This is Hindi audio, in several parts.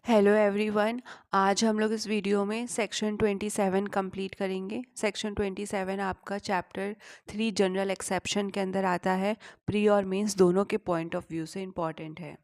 Hello everyone. आज हम लोग इस वीडियो में सेक्शन 27 कंप्लीट करेंगे। सेक्शन 27 आपका चैप्टर 3 जनरल एक्सेप्शन के अंदर आता है। प्री और मेंस दोनों के पॉइंट ऑफ व्यू से इम्पॉर्टेंट है।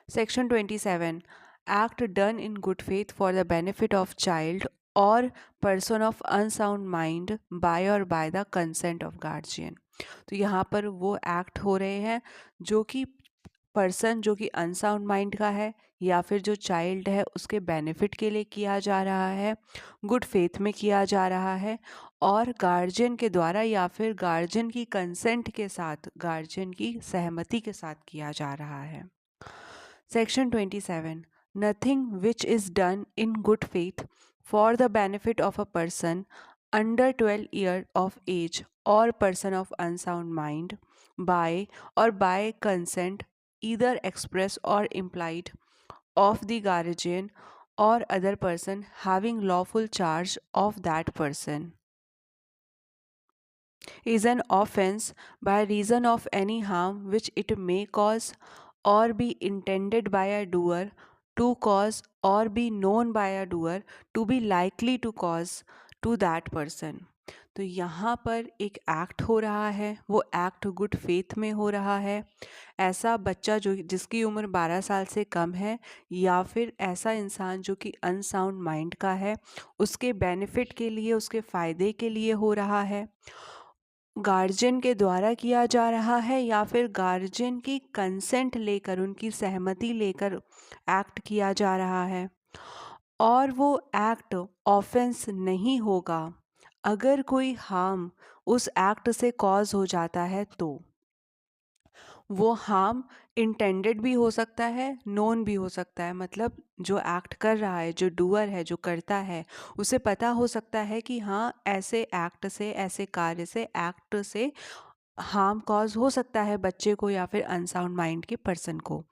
Section 27, act done in good faith for the benefit of child और person of unsound mind by और by the consent of guardian. तो यहाँ पर वो एक्ट हो रहे हैं जो कि पर्सन जो कि अनसाउंड माइंड का है या फिर जो चाइल्ड है उसके बेनिफिट के लिए किया जा रहा है, गुड फेथ में किया जा रहा है और गार्जियन के द्वारा या फिर गार्जियन की कंसेंट के साथ, गार्जियन की सहमति के साथ किया जा रहा है। Section 27, nothing which is done in good faith for the benefit of a person under 12 year of age और person of unsound mind by or by consent either express or implied of the guardian or other person having lawful charge of that person is an offense by reason of any harm which it may cause or be intended by a doer to cause or be known by a doer to be likely to cause to that person। तो यहाँ पर एक एक्ट हो रहा है, वो एक्ट गुड फेथ में हो रहा है। ऐसा बच्चा जो जिसकी उम्र 12 साल से कम है या फिर ऐसा इंसान जो कि अनसाउंड माइंड का है, उसके बेनिफिट के लिए, उसके फ़ायदे के लिए हो रहा है, गार्जियन के द्वारा किया जा रहा है या फिर गार्जियन की कंसेंट लेकर, उनकी सहमति लेकर एक्ट किया जा रहा है। और वो एक्ट ऑफेंस नहीं होगा अगर कोई हार्म उस एक्ट से कॉज हो जाता है। तो वो हार्म इंटेंडेड भी हो सकता है, नोन भी हो सकता है। मतलब जो एक्ट कर रहा है, जो डूअर है, जो करता है, उसे पता हो सकता है कि हाँ, ऐसे एक्ट से, ऐसे कार्य से, एक्ट से हार्म कॉज हो सकता है बच्चे को या फिर अनसाउंड माइंड के पर्सन को,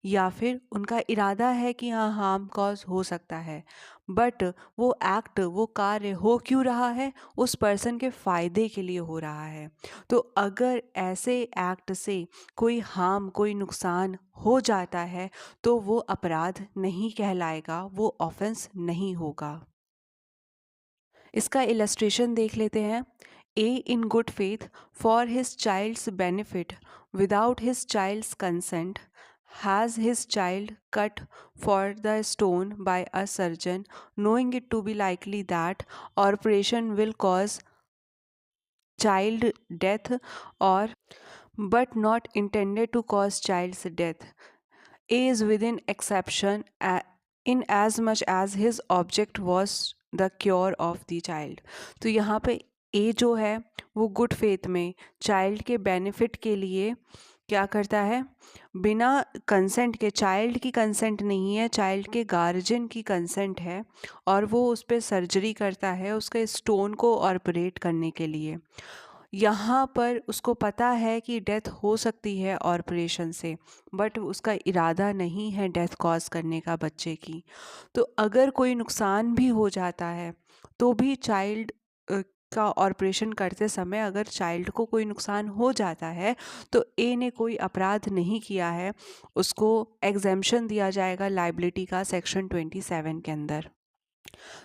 या फिर उनका इरादा है कि हाँ, हार्म कॉज हो सकता है। बट वो एक्ट, वो कार्य हो क्यों रहा है? उस पर्सन के फ़ायदे के लिए हो रहा है। तो अगर ऐसे एक्ट से कोई हार्म, कोई नुकसान हो जाता है तो वो अपराध नहीं कहलाएगा, वो ऑफेंस नहीं होगा। इसका इलस्ट्रेशन देख लेते हैं। A in good faith for his child's benefit without his child's consent has his child cut for the stone by a surgeon knowing it to be likely that operation will cause child death or but not intended to cause child's death. A is within exception in as much as his object was the cure of the child। तो यहाँ पे ए जो है वो गुड फेथ में चाइल्ड के बेनिफिट के लिए क्या करता है? बिना कंसेंट के, चाइल्ड की कंसेंट नहीं है, चाइल्ड के गार्जियन की कंसेंट है, और वो उस पर सर्जरी करता है उसके स्टोन को ऑपरेट करने के लिए। यहाँ पर उसको पता है कि डेथ हो सकती है ऑपरेशन से, बट उसका इरादा नहीं है डेथ कॉज करने का बच्चे की। तो अगर कोई नुकसान भी हो जाता है तो भी चाइल्ड का ऑपरेशन करते समय अगर चाइल्ड को कोई नुकसान हो जाता है तो ए ने कोई अपराध नहीं किया है, उसको एग्जेम्पशन दिया जाएगा लाइबिलिटी का सेक्शन 27 के अंदर।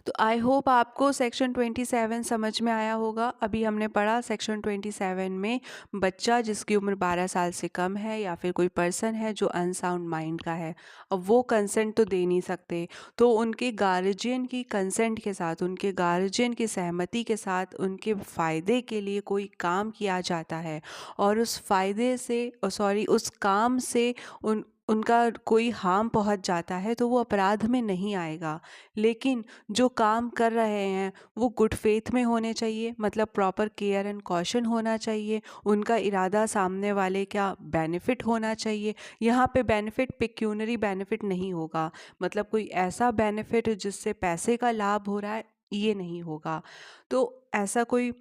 तो आई होप आपको सेक्शन 27 समझ में आया होगा। अभी हमने पढ़ा सेक्शन 27 में बच्चा जिसकी उम्र 12 साल से कम है या फिर कोई पर्सन है जो अनसाउंड माइंड का है, अब वो कंसेंट तो दे नहीं सकते, तो उनके गार्जियन की कंसेंट के साथ, उनके गार्जियन की सहमति के साथ उनके फ़ायदे के लिए कोई काम किया जाता है और उस फ़ायदे से, सॉरी, उस काम से उनका कोई हार्म पहुंच जाता है तो वो अपराध में नहीं आएगा। लेकिन जो काम कर रहे हैं वो गुड फेथ में होने चाहिए, मतलब प्रॉपर केयर एंड कॉशन होना चाहिए, उनका इरादा सामने वाले का बेनिफिट होना चाहिए। यहाँ पे बेनिफिट पेक्यूनरी बेनिफिट नहीं होगा, मतलब कोई ऐसा बेनिफिट जिससे पैसे का लाभ हो रहा है, ये नहीं होगा। तो ऐसा कोई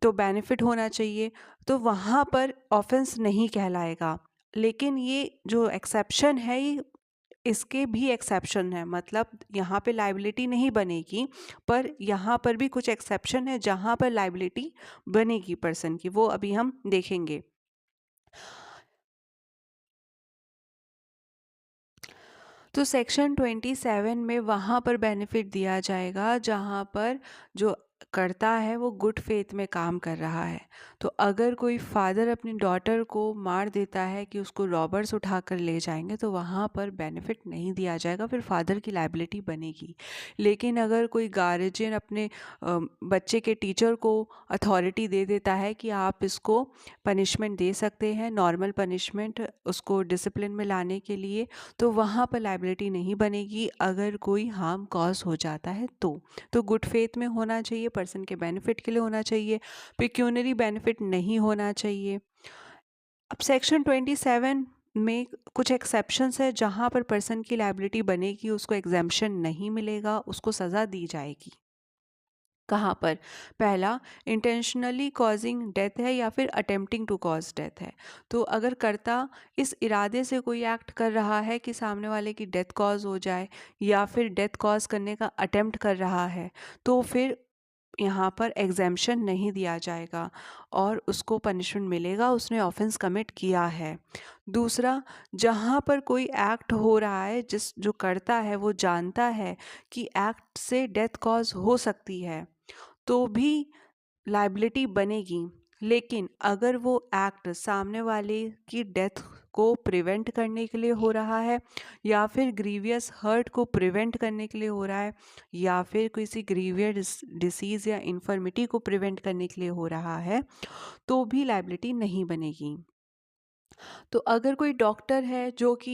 तो बेनिफिट होना चाहिए, तो वहाँ पर ऑफेंस नहीं कहलाएगा। लेकिन ये जो एक्सेप्शन है, ये इसके भी एक्सेप्शन है, मतलब यहाँ पे लाइबिलिटी नहीं बनेगी, पर यहाँ पर भी कुछ एक्सेप्शन है जहाँ पर लाइबिलिटी बनेगी पर्सन की, वो अभी हम देखेंगे। तो सेक्शन 27 में वहाँ पर बेनिफिट दिया जाएगा जहाँ पर जो करता है वो गुड फेथ में काम कर रहा है। तो अगर कोई फादर अपनी डॉटर को मार देता है कि उसको रॉबर्स उठा कर ले जाएंगे, तो वहाँ पर बेनिफिट नहीं दिया जाएगा, फिर फादर की लाइबिलिटी बनेगी। लेकिन अगर कोई गार्जियन अपने बच्चे के टीचर को अथॉरिटी दे देता है कि आप इसको पनिशमेंट दे सकते हैं, नॉर्मल पनिशमेंट उसको डिसिप्लिन में लाने के लिए, तो वहाँ पर लाइबिलिटी नहीं बनेगी अगर कोई हार्म कॉज हो जाता है तो गुड फेथ में होना चाहिए, पर्सन के बेनिफिट के लिए होना चाहिए, पिक्यूनरी बेनिफिट नहीं होना चाहिए। अब सेक्शन 27 में कुछ एक्सेप्शंस है जहाँ पर पर्सन की लाइबिलिटी बनेगी, उसको एग्जेम्पशन नहीं मिलेगा, उसको सज़ा दी जाएगी। कहाँ पर? पहला, इंटेंशनली कॉजिंग डेथ है या फिर अटेम्प्टिंग टू कॉज डेथ है। तो अगर कर्ता इस इरादे से कोई एक्ट कर रहा है कि सामने वाले की डेथ कॉज हो जाए या फिर डेथ कॉज करने का अटेम्प्ट कर रहा है, तो फिर यहाँ पर एग्जेम्पशन नहीं दिया जाएगा और उसको पनिशमेंट मिलेगा, उसने ऑफेंस कमिट किया है। दूसरा, जहाँ पर कोई एक्ट हो रहा है जो करता है वो जानता है कि एक्ट से डेथ कॉज हो सकती है, तो भी लाइबिलिटी बनेगी। लेकिन अगर वो एक्ट सामने वाले की डेथ को प्रिवेंट करने के लिए हो रहा है या फिर ग्रीवियस हर्ट को प्रिवेंट करने के लिए हो रहा है या फिर किसी ग्रीवियस डिसीज़ या इन्फर्मिटी को प्रिवेंट करने के लिए हो रहा है, तो भी लाइबिलिटी नहीं बनेगी। तो अगर कोई डॉक्टर है जो कि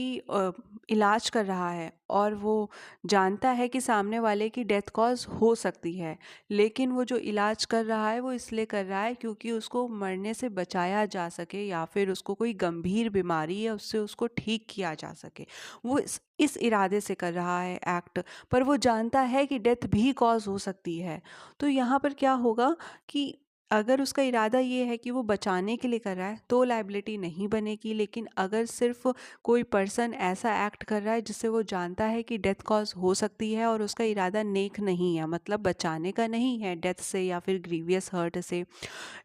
इलाज कर रहा है और वो जानता है कि सामने वाले की डेथ कॉज हो सकती है, लेकिन वो जो इलाज कर रहा है वो इसलिए कर रहा है क्योंकि उसको मरने से बचाया जा सके या फिर उसको कोई गंभीर बीमारी है उससे उसको ठीक किया जा सके, वो इस इरादे से कर रहा है एक्ट, पर वो जानता है कि डेथ भी कॉज हो सकती है। तो यहाँ पर क्या होगा कि अगर उसका इरादा ये है कि वो बचाने के लिए कर रहा है तो लाइबिलिटी नहीं बनेगी। लेकिन अगर सिर्फ कोई पर्सन ऐसा एक्ट कर रहा है जिससे वो जानता है कि डेथ कॉज हो सकती है और उसका इरादा नेक नहीं है, मतलब बचाने का नहीं है डेथ से या फिर ग्रीवियस हर्ट से,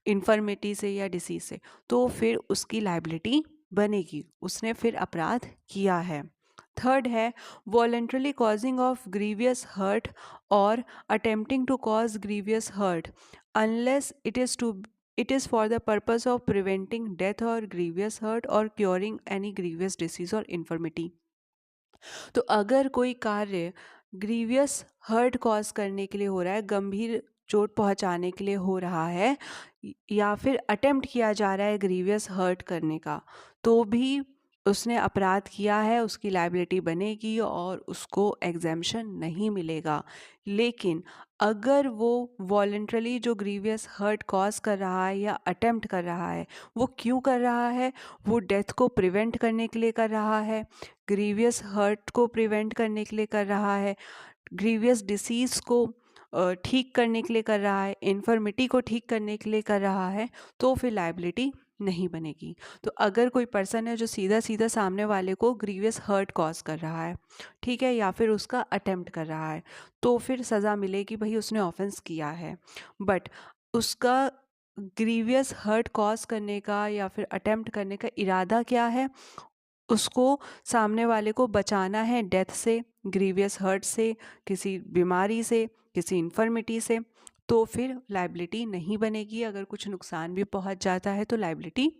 इन्फर्मिटी से या डिसीज से, तो फिर उसकी लाइबिलिटी बनेगी, उसने फिर अपराध किया है। थर्ड है voluntarily causing of grievous hurt और attempting to cause grievous hurt unless it is for the purpose of preventing death or grievous hurt or curing any grievous disease or infirmity। तो अगर कोई कार्य ग्रीवियस हर्ट कॉज करने के लिए हो रहा है, गंभीर चोट पहुंचाने के लिए हो रहा है या फिर अटेम्प्ट किया जा रहा है ग्रीवियस हर्ट करने का, तो भी उसने अपराध किया है, उसकी लाइबिलिटी बनेगी और उसको एग्जेम्पशन नहीं मिलेगा। लेकिन अगर वो वॉलेंट्रली जो ग्रीवियस हर्ट कॉज कर रहा है या अटेम्प्ट कर रहा है, वो क्यों कर रहा है? वो डेथ को प्रिवेंट करने के लिए कर रहा है, ग्रीवियस हर्ट को प्रिवेंट करने के लिए कर रहा है, ग्रीवियस डिसीज़ को ठीक करने के लिए कर रहा है, इन्फर्मिटी को ठीक करने के लिए कर रहा है, तो फिर लाइबिलिटी नहीं बनेगी। तो अगर कोई पर्सन है जो सीधा सीधा सामने वाले को ग्रीवियस हर्ट कॉज कर रहा है, ठीक है, या फिर उसका अटेम्प्ट कर रहा है, तो फिर सज़ा मिलेगी, भाई उसने ऑफेंस किया है। बट उसका ग्रीवियस हर्ट कॉज करने का या फिर अटेम्प्ट करने का इरादा क्या है? उसको सामने वाले को बचाना है डेथ से, ग्रीवियस हर्ट से, किसी बीमारी से, किसी इन्फर्मिटी से, तो फिर लाइबिलिटी नहीं बनेगी। अगर कुछ नुकसान भी पहुंच जाता है तो लाइबिलिटी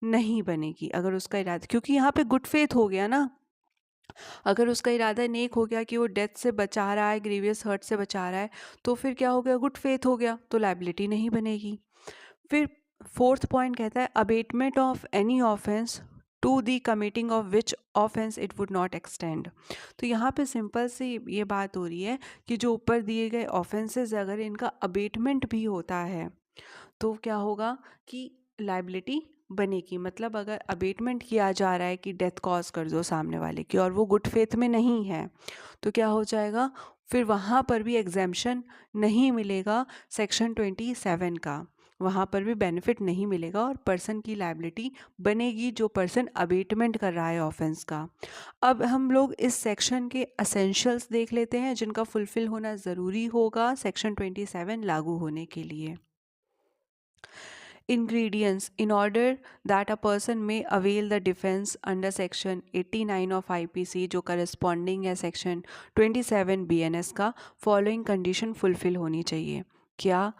नहीं बनेगी अगर उसका इरादा, क्योंकि यहाँ पे गुड फेथ हो गया ना। अगर उसका इरादा नेक हो गया कि वो डेथ से बचा रहा है, ग्रीवियस हर्ट से बचा रहा है, तो फिर क्या हो गया? गुड फेथ हो गया, तो लाइबिलिटी नहीं बनेगी। फिर फोर्थ पॉइंट कहता है abetment of any offence to the committing of which offence it would not extend. तो यहाँ पे सिंपल सी ये बात हो रही है कि जो ऊपर दिए गए ऑफेंसेस अगर इनका अबेटमेंट भी होता है तो क्या होगा कि लाइबिलिटी बनेगी। मतलब अगर अबेटमेंट किया जा रहा है कि डेथ कॉज कर दो सामने वाले की और वो गुड फेथ में नहीं है, तो क्या हो जाएगा? फिर वहाँ पर भी एग्जेम्पशन नहीं मिलेगा सेक्शन 27 का, वहाँ पर भी बेनिफिट नहीं मिलेगा और पर्सन की लाइबिलिटी बनेगी जो पर्सन अबेटमेंट कर रहा है ऑफेंस का। अब हम लोग इस सेक्शन के असेंशियल्स देख लेते हैं जिनका फुलफिल होना ज़रूरी होगा सेक्शन 27 लागू होने के लिए। ingredients in order that a person may avail the defense under section 89 of IPC जो corresponding है section 27 BNS का, following condition fulfill होनी चाहिए। क्या?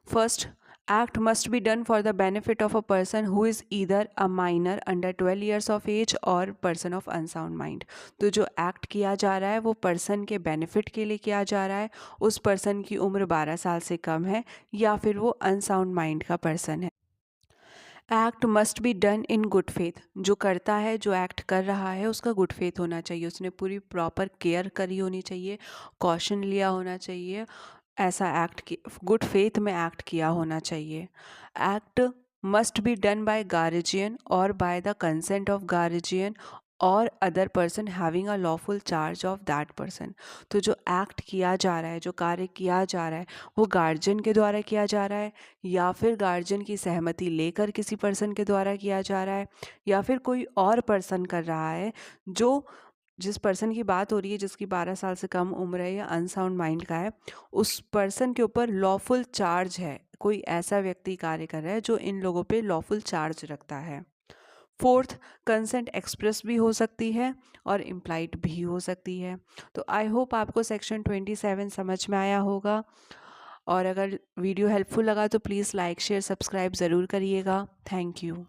First, act must be done for the benefit of a person who is either a minor under 12 years of age or person of unsound mind। तो जो एक्ट किया जा रहा है वो पर्सन के बेनिफिट के लिए किया जा रहा है, उस पर्सन की उम्र 12 साल से कम है या फिर वो अनसाउंड माइंड का पर्सन है। Act must be done in good faith, जो करता है, जो एक्ट कर रहा है, उसका गुड फेथ होना चाहिए, उसने पूरी प्रॉपर केयर करी होनी चाहिए, कॉशन लिया होना चाहिए, ऐसा एक्ट की गुड फेथ में एक्ट किया होना चाहिए। Act must be done by guardian और by the consent of guardian और other person having a lawful charge of that person. तो जो एक्ट किया जा रहा है, जो कार्य किया जा रहा है, वो गार्जियन के द्वारा किया जा रहा है या फिर गार्जियन की सहमति लेकर किसी पर्सन के द्वारा किया जा रहा है या फिर कोई और पर्सन कर रहा है, जो जिस पर्सन की बात हो रही है जिसकी 12 साल से कम उम्र है या अनसाउंड माइंड का है, उस पर्सन के ऊपर लॉफुल चार्ज है, कोई ऐसा व्यक्ति कार्य कर रहा है जो इन लोगों पे लॉफुल चार्ज रखता है। फोर्थ, कंसेंट एक्सप्रेस भी हो सकती है और इम्प्लाइड भी हो सकती है। तो आई होप आपको सेक्शन 27 समझ में आया होगा, और अगर वीडियो हेल्पफुल लगा तो प्लीज़ लाइक शेयर सब्सक्राइब ज़रूर करिएगा। Thank you.